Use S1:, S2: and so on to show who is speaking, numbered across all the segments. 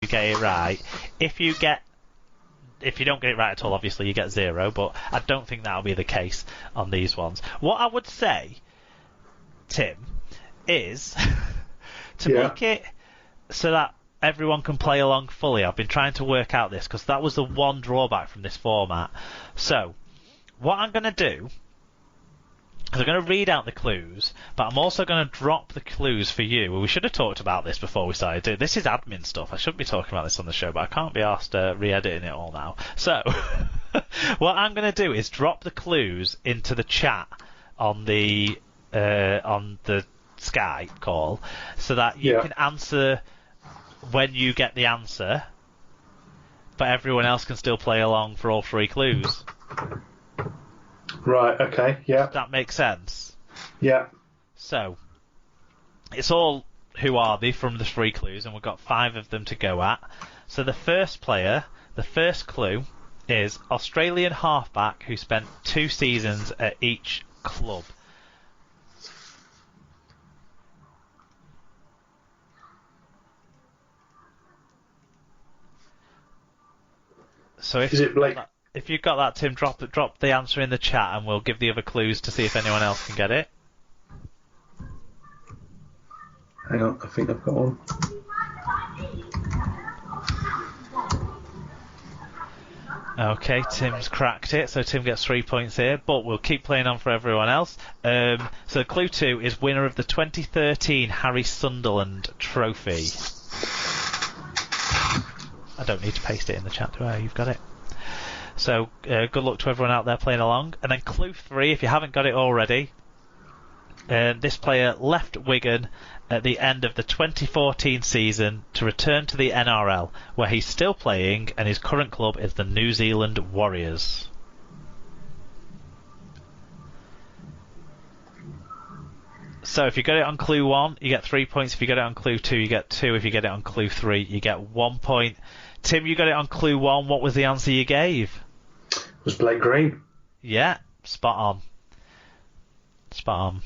S1: you get it right. If you don't get it right at all, obviously you get 0, but I don't think that'll be the case on these ones. What I would say, Tim, is to make it so that everyone can play along fully. I've been trying to work out this because that was the one drawback from this format. So, what I'm going to do is I'm going to read out the clues, but I'm also going to drop the clues for you. We should have talked about this before we started doing this. Is admin stuff. I shouldn't be talking about this on the show, but I can't be asked re-editing it all now. So, what I'm going to do is drop the clues into the chat on the Skype call, so that you can answer when you get the answer, but everyone else can still play along for all 3 clues.
S2: Right, okay, yeah.
S1: Does that make sense?
S2: Yeah.
S1: So, it's all who are they from the 3 clues, and we've got 5 of them to go at. So the first clue is Australian halfback who spent 2 seasons at each club. So if you've got that, Tim, drop the answer in the chat, and we'll give the other clues to see if anyone else can get it.
S2: Hang on, I think I've got one.
S1: Okay, Tim's cracked it, so Tim gets 3 points here, but we'll keep playing on for everyone else. So clue 2 is winner of the 2013 Harry Sunderland Trophy. I don't need to paste it in the chat, do I? You've got it. So, good luck to everyone out there playing along. And then clue 3, if you haven't got it already, this player left Wigan at the end of the 2014 season to return to the NRL, where he's still playing, and his current club is the New Zealand Warriors. So if you get it on clue 1, you get 3 points. If you get it on clue 2, you get 2. If you get it on clue 3, you get 1 point. Tim, you got it on clue 1. What was the answer you gave?
S2: It was Blake Green.
S1: Yeah, spot on.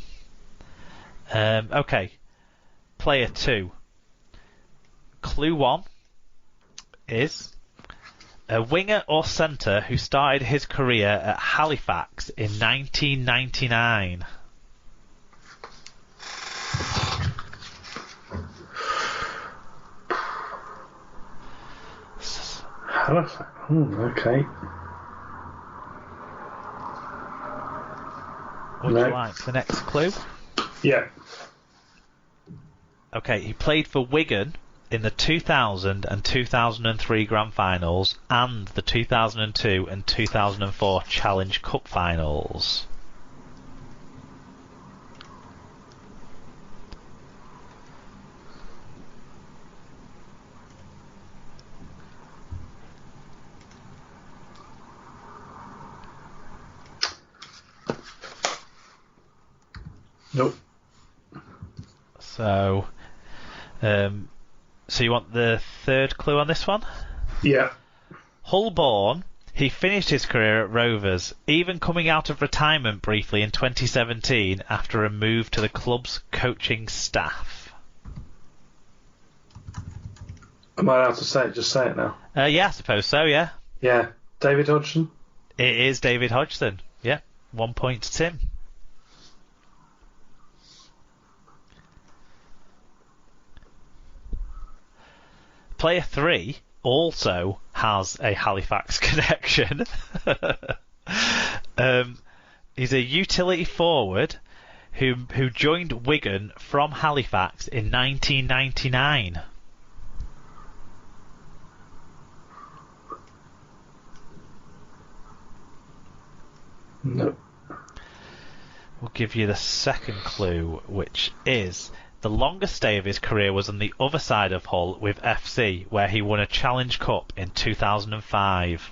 S1: Okay. Player 2. Clue 1 is a winger or centre who started his career at Halifax in 1999.
S2: Halifax. Okay.
S1: Would you like the next clue?
S2: Yeah.
S1: Okay, he played for Wigan in the 2000 and 2003 Grand Finals and the 2002 and 2004 Challenge Cup Finals.
S2: Nope.
S1: So you want the third clue on this one?
S2: Yeah.
S1: Hull-born, he finished his career at Rovers, even coming out of retirement briefly in 2017 after a move to the club's coaching staff.
S2: Am I allowed to say it? Just say it now.
S1: Yeah, I suppose so, yeah.
S2: Yeah. David Hodgson?
S1: It is David Hodgson. Yeah, 1 point to Tim. Player 3 also has a Halifax connection. He's a utility forward who joined Wigan from Halifax in 1999.
S2: No.
S1: We'll give you the second clue, which is the longest stay of his career was on the other side of Hull with FC, where he won a Challenge Cup in 2005.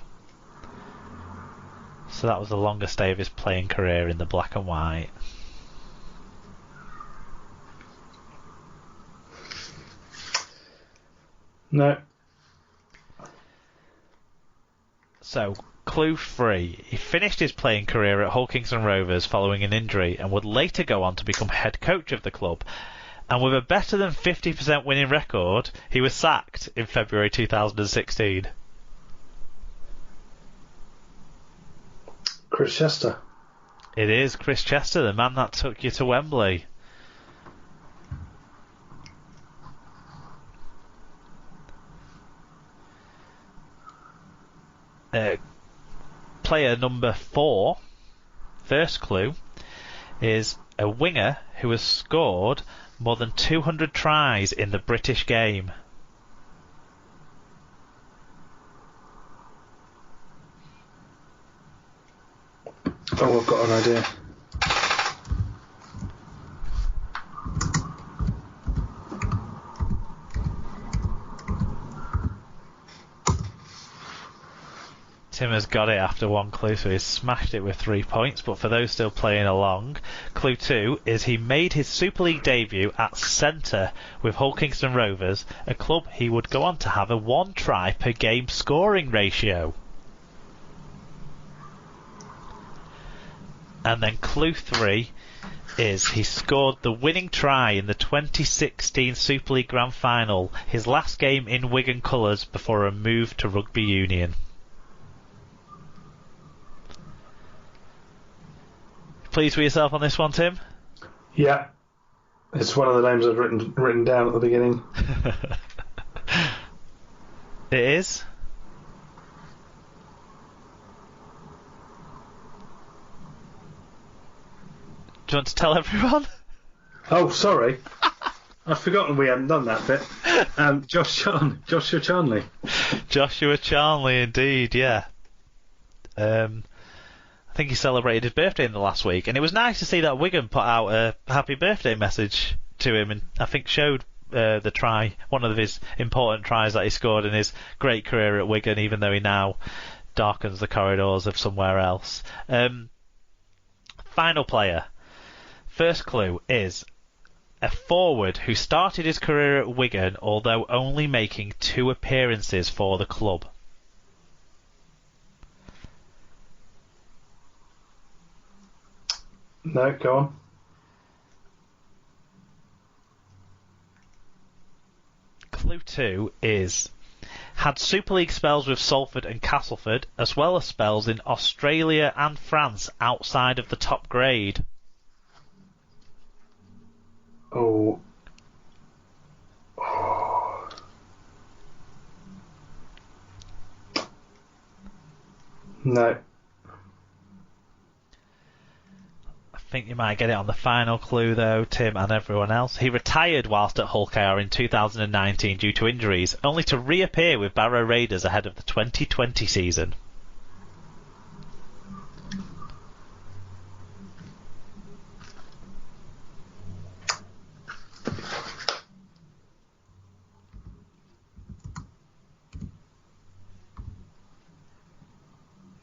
S1: So that was the longest stay of his playing career in the black and white.
S2: No.
S1: So, clue 3. He finished his playing career at Hull Kingston Rovers following an injury and would later go on to become head coach of the club. And with a better than 50% winning record, he was sacked in February 2016.
S2: Chris Chester.
S1: It is Chris Chester, the man that took you to Wembley. Player number 4, first clue, is a winger who has scored more than 200 tries in the British game.
S2: Oh, I've got an idea.
S1: Tim has got it after one clue, so he's smashed it with 3 points. But for those still playing along, clue 2 is he made his Super League debut at centre with Hull Kingston Rovers, a club he would go on to have a 1 try per game scoring ratio. And then clue 3 is he scored the winning try in the 2016 Super League Grand Final, his last game in Wigan colours before a move to Rugby Union. Pleased with yourself on this one, Tim?
S2: Yeah. It's one of the names I've written down at the beginning.
S1: It is? Do you want to tell everyone?
S2: Oh, sorry. I've forgotten we hadn't done that bit. Joshua Charnley.
S1: Joshua Charnley, indeed, yeah. I think he celebrated his birthday in the last week, and it was nice to see that Wigan put out a happy birthday message to him, and I think showed the try, one of his important tries that he scored in his great career at Wigan, even though he now darkens the corridors of somewhere else. Final player. First clue is a forward who started his career at Wigan, although only making 2 appearances for the club.
S2: No, go on.
S1: Clue 2 is had Super League spells with Salford and Castleford, as well as spells in Australia and France outside of the top grade.
S2: Oh. No.
S1: I think you might get it on the final clue though, Tim and everyone else. He retired whilst at Hull KR in 2019 due to injuries, only to reappear with Barrow Raiders ahead of the 2020 season.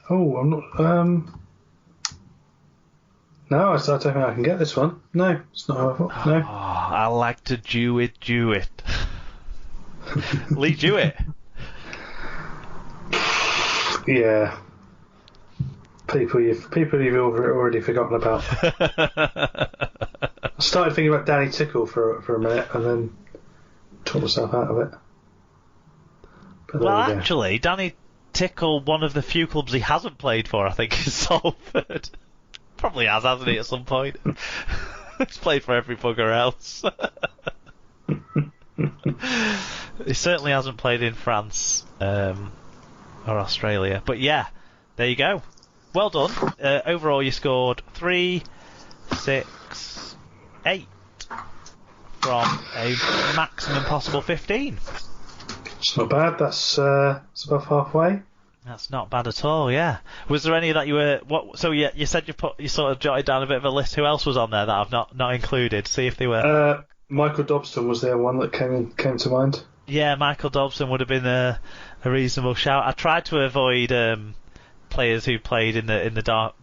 S2: Oh, I'm not. No, I don't think I can get this one. No, it's not how I thought. No.
S1: Oh, I like to do it. Lee Jewett.
S2: Yeah. People you've already forgotten about. I started thinking about Danny Tickle for a minute and then talked myself out of it. But
S1: well, actually, Danny Tickle, one of the few clubs he hasn't played for, I think, is Salford. Probably has, hasn't he, at some point? He's played for every bugger else. He certainly hasn't played in France or Australia. But yeah, there you go. Well done. Overall, you scored 3, 6, 8 from a maximum possible 15.
S2: It's not bad. That's it's above halfway.
S1: That's not bad at all, yeah. Was there any that you were... So yeah, you said you sort of jotted down a bit of a list. Who else was on there that I've not included? See if they were...
S2: Michael Dobson was the one that came to mind.
S1: Yeah, Michael Dobson would have been a reasonable shout. I tried to avoid players who played in the dark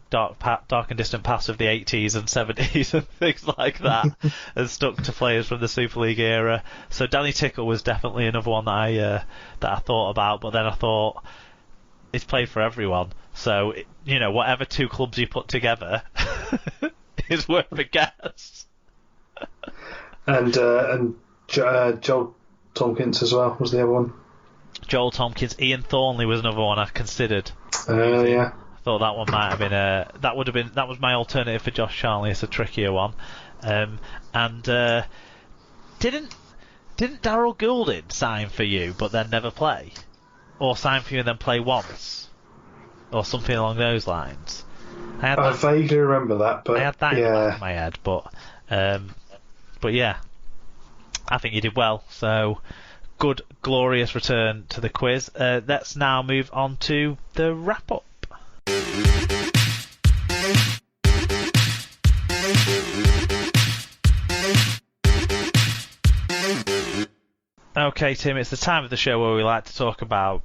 S1: and distant past of the 80s and 70s and things like that, and stuck to players from the Super League era. So Danny Tickle was definitely another one that I thought about, but then I thought... He's played for everyone, so whatever 2 clubs you put together is worth a guess.
S2: And Joel Tompkins as well was the other one.
S1: Joel Tompkins. Ian Thornley was another one I considered.
S2: Yeah.
S1: I thought that one might have been that was my alternative for Josh Charnley. It's a trickier one. And didn't Darryl Goulding sign for you but then never play, or sign for you and then play once, or something along those lines?
S2: I vaguely remember that, but
S1: I had that in the back of my head, but yeah, I think you did well. So good, glorious return to the quiz. Let's now move on to the wrap up. Okay, Tim, it's the time of the show where we like to talk about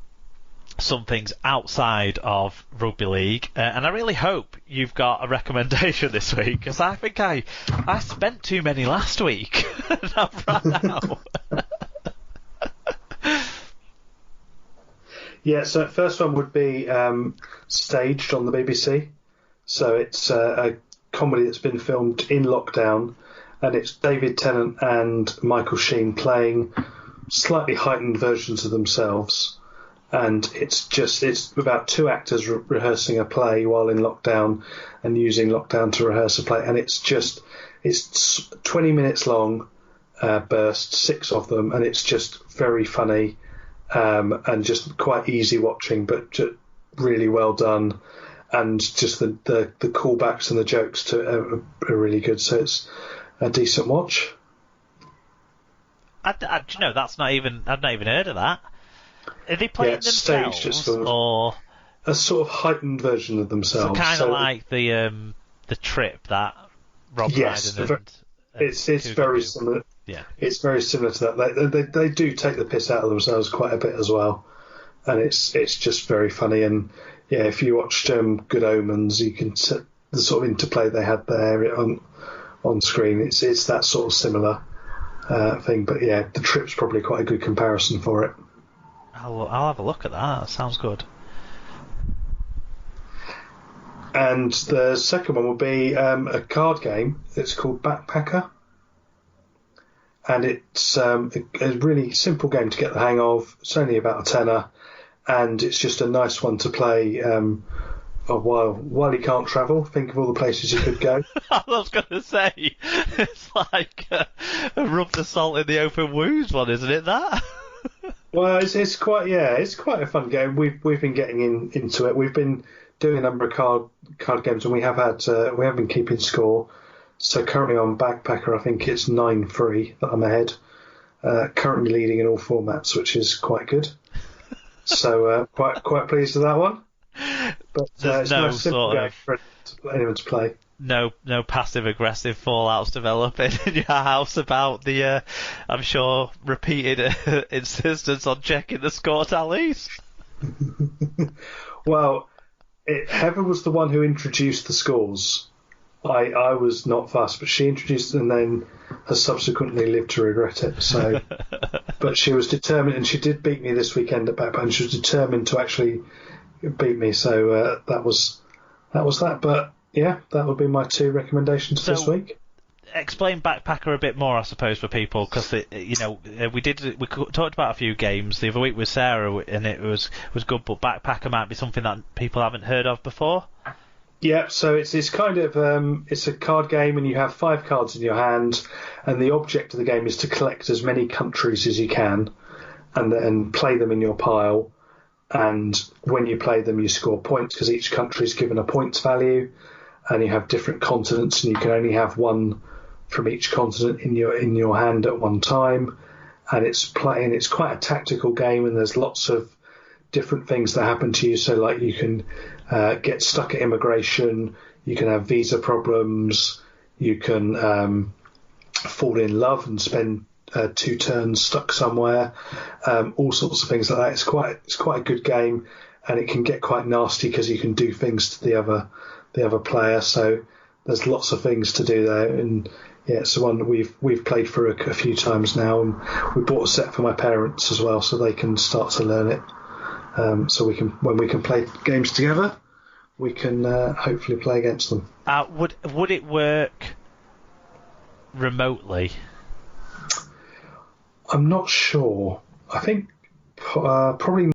S1: some things outside of Rugby League, and I really hope you've got a recommendation this week, because I think I spent too many last week and I've run out.
S2: Yeah, so first one would be Staged on the BBC. So it's a comedy that's been filmed in lockdown, and it's David Tennant and Michael Sheen playing slightly heightened versions of themselves. And it's about two actors rehearsing a play while in lockdown and using lockdown to rehearse a play. And it's 20 minutes long, bursts, 6 of them, and it's just very funny. And just quite easy watching, but just really well done, and just the callbacks and the jokes to are really good. So it's a decent watch.
S1: You know, I've not even heard of that. Are they playing themselves,
S2: staged,
S1: or
S2: a sort of heightened version of themselves?
S1: So kind of like the Trip that Rob Brydon and
S2: it's very similar.
S1: Yeah,
S2: it's very similar to that. They do take the piss out of themselves quite a bit as well, and it's just very funny. And yeah, if you watched Good Omens, you can see the sort of interplay they had there on screen. It's that sort of similar thing. But yeah, the Trip's probably quite a good comparison for it.
S1: I'll have a look at that. That sounds good.
S2: And the second one will be a card game. It's called Backpacker. And it's a really simple game to get the hang of. It's only about a tenner, and it's just a nice one to play while you can't travel. Think of all the places you could go.
S1: I was going to say, it's like a rub the salt in the open wounds one, isn't it? That.
S2: Well, it's quite a fun game. We've been getting into it. We've been doing a number of card games, and we have been keeping score. So currently on Backpacker, I think it's 9-3 that I'm ahead. Currently leading in all formats, which is quite good. So quite pleased with that one. But it's no simple game for anyone to play.
S1: No passive aggressive fallouts developing in your house about the, I'm sure, repeated insistence on checking the score tallies.
S2: Well, Heather was the one who introduced the scores. I was not fast, but she introduced it and then has subsequently lived to regret it. So, but she was determined, and she did beat me this weekend at Backpacker, and she was determined to actually beat me. So that was that. But yeah, that would be my 2 recommendations this week.
S1: Explain Backpacker a bit more, I suppose, for people, because we talked about a few games the other week with Sarah, and it was good. But Backpacker might be something that people haven't heard of before.
S2: Yeah, so it's kind of it's a card game, and you have 5 cards in your hand, and the object of the game is to collect as many countries as you can, and play them in your pile. And when you play them, you score points because each country is given a points value, and you have different continents, and you can only have one from each continent in your hand at one time. And it's quite a tactical game, and there's lots of different things that happen to you. So like you can get stuck at immigration, you can have visa problems, you can fall in love and spend 2 turns stuck somewhere, all sorts of things like that. It's quite a good game, and it can get quite nasty because you can do things to the other player. So there's lots of things to do there, and yeah, it's the one we've played for a few times now, and we bought a set for my parents as well, so they can start to learn it. So when we can play games together, we can hopefully play against them.
S1: Would it work remotely?
S2: I'm not sure. I think probably